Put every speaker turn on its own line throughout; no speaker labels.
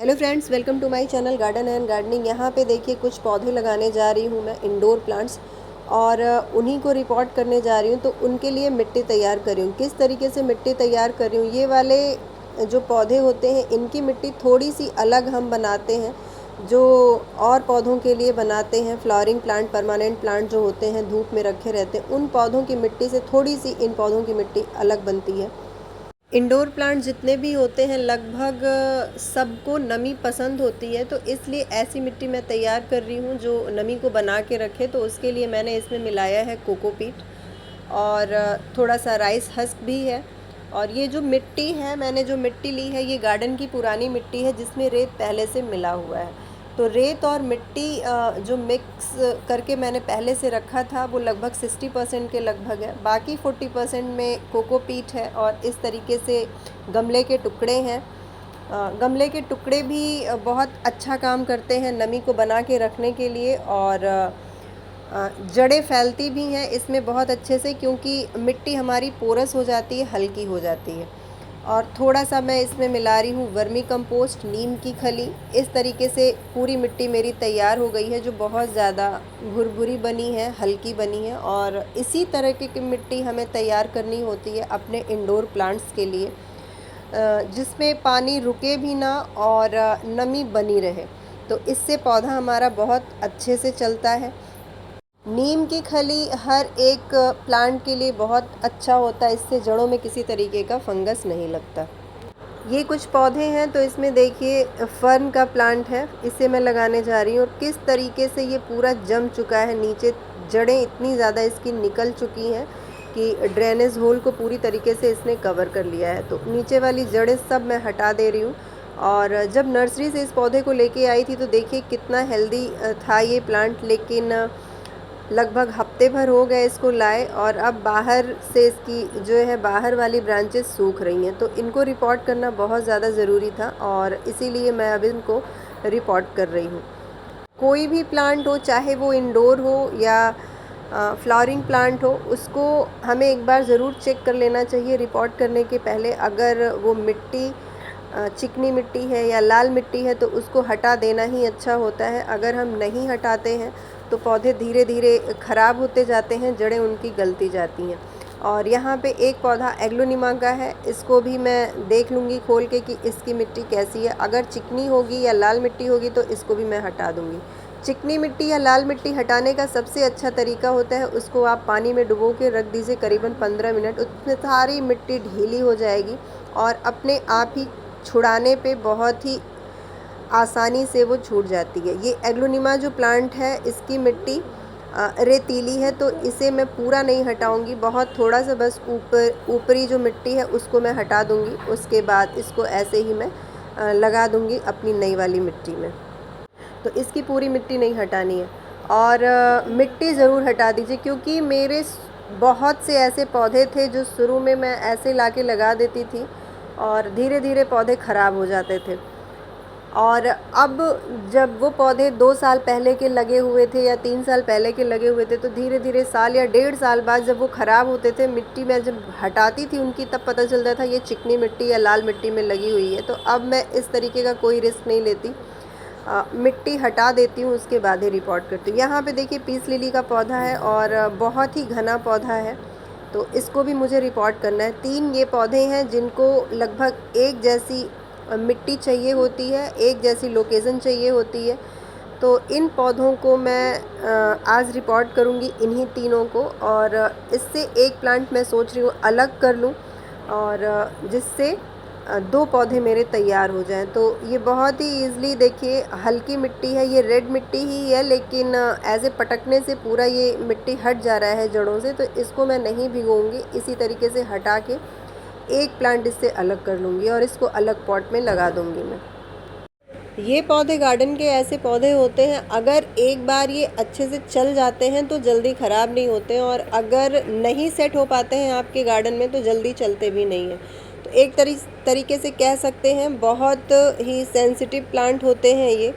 Hello friends, welcome to my channel garden and gardening. यहाँ पे देखिए कुछ पौधे लगाने जा रही हूँ मैं, इंडोर प्लांट्स, और उन्हीं को रिपोर्ट करने जा रही हूँ। तो उनके लिए मिट्टी तैयार कर रही हूँ। किस तरीके से मिट्टी तैयार कर रही हूँ, ये वाले जो पौधे होते हैं इनकी मिट्टी थोड़ी सी अलग हम बनाते हैं जो और पौधों के लिए बनाते हैं। फ्लावरिंग प्लांट, परमानेंट प्लांट जो होते हैं धूप में रखे रहते हैं, उन पौधों की मिट्टी से थोड़ी सी इन पौधों की मिट्टी अलग बनती है। इंडोर प्लांट जितने भी होते हैं लगभग सबको नमी पसंद होती है, तो इसलिए ऐसी मिट्टी मैं तैयार कर रही हूँ जो नमी को बना के रखे। तो उसके लिए मैंने इसमें मिलाया है कोकोपीट और थोड़ा सा राइस हस्क भी है। और ये जो मिट्टी है, मैंने जो मिट्टी ली है ये गार्डन की पुरानी मिट्टी है जिसमें रेत पहले से मिला हुआ है। तो रेत और मिट्टी जो मिक्स करके मैंने पहले से रखा था वो लगभग 60% के लगभग है। बाकी 40% में कोकोपीट है और इस तरीके से गमले के टुकड़े हैं। गमले के टुकड़े भी बहुत अच्छा काम करते हैं नमी को बना के रखने के लिए, और जड़ें फैलती भी हैं इसमें बहुत अच्छे से, क्योंकि मिट्टी हमारी पोरस हो जाती है, हल्की हो जाती है। और थोड़ा सा मैं इसमें मिला रही हूँ वर्मी कंपोस्ट, नीम की खली। इस तरीके से पूरी मिट्टी मेरी तैयार हो गई है जो बहुत ज़्यादा भुरभुरी बनी है, हल्की बनी है। और इसी तरह की मिट्टी हमें तैयार करनी होती है अपने इंडोर प्लांट्स के लिए, जिसमें पानी रुके भी ना और नमी बनी रहे। तो इससे पौधा हमारा बहुत अच्छे से चलता है। नीम की खली हर एक प्लांट के लिए बहुत अच्छा होता है, इससे जड़ों में किसी तरीके का फंगस नहीं लगता। ये कुछ पौधे हैं, तो इसमें देखिए फर्न का प्लांट है, इसे मैं लगाने जा रही हूँ। और किस तरीके से ये पूरा जम चुका है, नीचे जड़ें इतनी ज़्यादा इसकी निकल चुकी हैं कि ड्रेनेज होल को पूरी तरीके से इसने कवर कर लिया है। तो नीचे वाली जड़ें सब मैं हटा दे रही हूँ। और जब नर्सरी से इस पौधे को लेके आई थी तो देखिए कितना हेल्दी था ये प्लांट, लेकिन लगभग हफ्ते भर हो गए इसको लाए और अब बाहर से इसकी जो है बाहर वाली ब्रांचेस सूख रही हैं। तो इनको रिपोर्ट करना बहुत ज़्यादा ज़रूरी था और इसीलिए मैं अब इनको रिपोर्ट कर रही हूँ। कोई भी प्लांट हो, चाहे वो इंडोर हो या फ्लावरिंग प्लांट हो, उसको हमें एक बार ज़रूर चेक कर लेना चाहिए रिपोर्ट करने के पहले। अगर वो मिट्टी चिकनी मिट्टी है या लाल मिट्टी है तो उसको हटा देना ही अच्छा होता है। अगर हम नहीं हटाते हैं तो पौधे धीरे धीरे ख़राब होते जाते हैं, जड़ें उनकी गलती जाती हैं। और यहाँ पे एक पौधा एग्लोनिमा का है, इसको भी मैं देख लूँगी खोल के कि इसकी मिट्टी कैसी है। अगर चिकनी होगी या लाल मिट्टी होगी तो इसको भी मैं हटा दूँगी। चिकनी मिट्टी या लाल मिट्टी हटाने का सबसे अच्छा तरीका होता है, उसको आप पानी में डुबो के रख दीजिए करीबन 15 मिनट, उसमें सारी मिट्टी ढीली हो जाएगी और अपने आप ही छुड़ाने पे बहुत ही आसानी से वो छूट जाती है। ये एग्लोनिमा जो प्लांट है इसकी मिट्टी रेतीली है, तो इसे मैं पूरा नहीं हटाऊंगी, बहुत थोड़ा सा बस ऊपरी जो मिट्टी है उसको मैं हटा दूंगी। उसके बाद इसको ऐसे ही मैं लगा दूंगी अपनी नई वाली मिट्टी में। तो इसकी पूरी मिट्टी नहीं हटानी है। और मिट्टी ज़रूर हटा दीजिए, क्योंकि मेरे बहुत से ऐसे पौधे थे जो शुरू में मैं ऐसे लाके लगा देती थी और धीरे धीरे पौधे ख़राब हो जाते थे। और अब जब वो पौधे 2 साल पहले के लगे हुए थे या 3 साल पहले के लगे हुए थे, तो धीरे धीरे साल या 1.5 साल बाद जब वो ख़राब होते थे, मिट्टी में जब हटाती थी उनकी, तब पता चलता था ये चिकनी मिट्टी या लाल मिट्टी में लगी हुई है। तो अब मैं इस तरीके का कोई रिस्क नहीं लेती, मिट्टी हटा देती हूँ, उसके बाद ही रिपोर्ट करती हूँ। यहाँ पे देखिए पीस लिली का पौधा है और बहुत ही घना पौधा है, तो इसको भी मुझे रिपोर्ट करना है। 3 ये पौधे हैं जिनको लगभग एक जैसी मिट्टी चाहिए होती है, एक जैसी लोकेशन चाहिए होती है। तो इन पौधों को मैं आज रिपोर्ट करूँगी, इन्हीं तीनों को। और इससे एक प्लांट मैं सोच रही हूँ अलग कर लूँ, और जिससे 2 पौधे मेरे तैयार हो जाएं। तो ये बहुत ही ईज़िली, देखिए हल्की मिट्टी है, ये रेड मिट्टी ही है, लेकिन ऐसे पटकने से पूरा ये मिट्टी हट जा रहा है जड़ों से। तो इसको मैं नहीं भिगोऊंगी, इसी तरीके से हटा के एक प्लांट इससे अलग कर लूँगी और इसको अलग पॉट में लगा दूँगी मैं। ये पौधे गार्डन के ऐसे पौधे होते हैं, अगर एक बार ये अच्छे से चल जाते हैं तो जल्दी ख़राब नहीं होते हैं, और अगर नहीं सेट हो पाते हैं आपके गार्डन में तो जल्दी चलते भी नहीं हैं। तो एक तरीके से कह सकते हैं बहुत ही सेंसिटिव प्लांट होते हैं ये,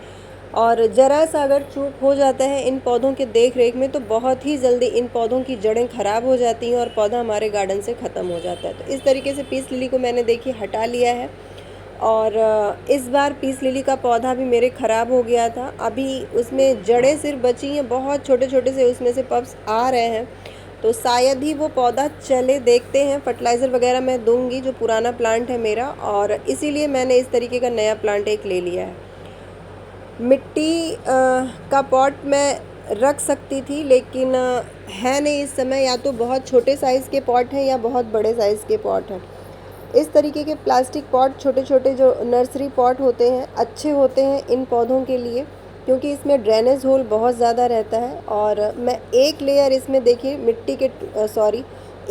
और ज़रा सा अगर चूक हो जाता है इन पौधों के देख रेख में तो बहुत ही जल्दी इन पौधों की जड़ें ख़राब हो जाती हैं और पौधा हमारे गार्डन से ख़त्म हो जाता है। तो इस तरीके से पीस लिली को मैंने देखिए हटा लिया है और इस बार पीस लिली का पौधा भी मेरे ख़राब हो गया था। अभी उसमें जड़ें सिर्फ बची हैं, बहुत छोटे छोटे से उसमें से पप्स आ रहे हैं, तो शायद ही वो पौधा चले, देखते हैं। फर्टिलाइज़र वगैरह मैं दूंगी, जो पुराना प्लांट है मेरा, और इसीलिए मैंने इस तरीके का नया प्लांट एक ले लिया है। मिट्टी का पॉट मैं रख सकती थी, लेकिन है नहीं इस समय, या तो बहुत छोटे साइज़ के पॉट हैं या बहुत बड़े साइज़ के पॉट हैं। इस तरीके के प्लास्टिक पॉट, छोटे छोटे जो नर्सरी पॉट होते हैं, अच्छे होते हैं इन पौधों के लिए, क्योंकि इसमें ड्रेनेज होल बहुत ज़्यादा रहता है। और मैं एक लेयर इसमें, देखिए, मिट्टी के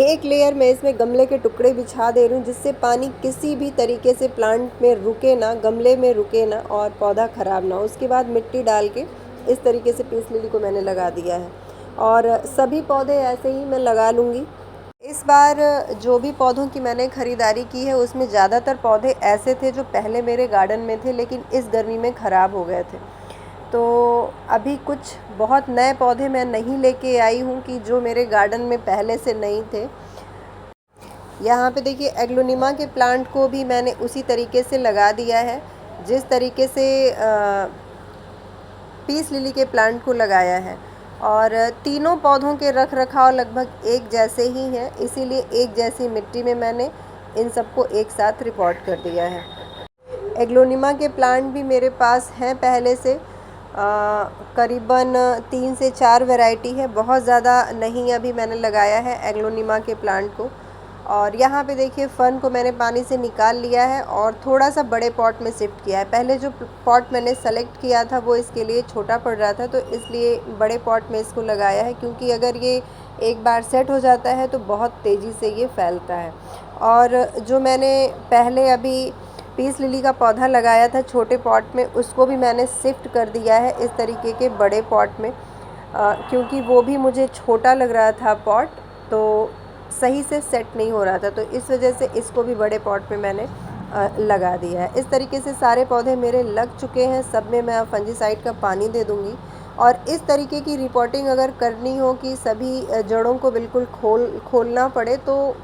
एक लेयर मैं इसमें गमले के टुकड़े बिछा दे रही हूँ, जिससे पानी किसी भी तरीके से प्लांट में रुके ना, गमले में रुके ना और पौधा ख़राब ना हो। उसके बाद मिट्टी डाल के इस तरीके से पीस लिली को मैंने लगा दिया है, और सभी पौधे ऐसे ही मैं लगा लूँगी। इस बार जो भी पौधों की मैंने ख़रीदारी की है, उसमें ज़्यादातर पौधे ऐसे थे जो पहले मेरे गार्डन में थे, लेकिन इस गर्मी में ख़राब हो गए थे। तो अभी कुछ बहुत नए पौधे मैं नहीं लेके आई हूँ कि जो मेरे गार्डन में पहले से नहीं थे। यहाँ पे देखिए, एग्लोनिमा के प्लांट को भी मैंने उसी तरीके से लगा दिया है, जिस तरीके से पीस लिली के प्लांट को लगाया है। और तीनों पौधों के रख रखाव लगभग एक जैसे ही हैं, इसीलिए एक जैसी मिट्टी में मैंने इन सबको एक साथ रिपोर्ट कर दिया है। एग्लोनिमा के प्लांट भी मेरे पास हैं पहले से, करीबन 3 से 4 वैरायटी है, बहुत ज़्यादा नहीं अभी मैंने लगाया है एग्लोनिमा के प्लांट को। और यहाँ पे देखिए, फ़र्न को मैंने पानी से निकाल लिया है और थोड़ा सा बड़े पॉट में शिफ्ट किया है। पहले जो पॉट मैंने सेलेक्ट किया था वो इसके लिए छोटा पड़ रहा था, तो इसलिए बड़े पॉट में इसको लगाया है, क्योंकि अगर ये एक बार सेट हो जाता है तो बहुत तेज़ी से ये फैलता है। और जो मैंने पहले अभी पीस लिली का पौधा लगाया था छोटे पॉट में, उसको भी मैंने शिफ्ट कर दिया है इस तरीके के बड़े पॉट में, क्योंकि वो भी मुझे छोटा लग रहा था पॉट, तो सही से सेट नहीं हो रहा था, तो इस वजह से इसको भी बड़े पॉट में मैंने लगा दिया है। इस तरीके से सारे पौधे मेरे लग चुके हैं, सब में मैं फंजीसाइड का पानी दे दूँगी। और इस तरीके की रिपोर्टिंग अगर करनी हो कि सभी जड़ों को बिल्कुल खोलना पड़े, तो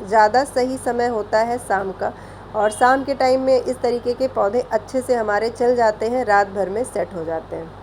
ज़्यादा सही समय होता है शाम का, और शाम के टाइम में इस तरीके के पौधे अच्छे से हमारे चल जाते हैं, रात भर में सेट हो जाते हैं।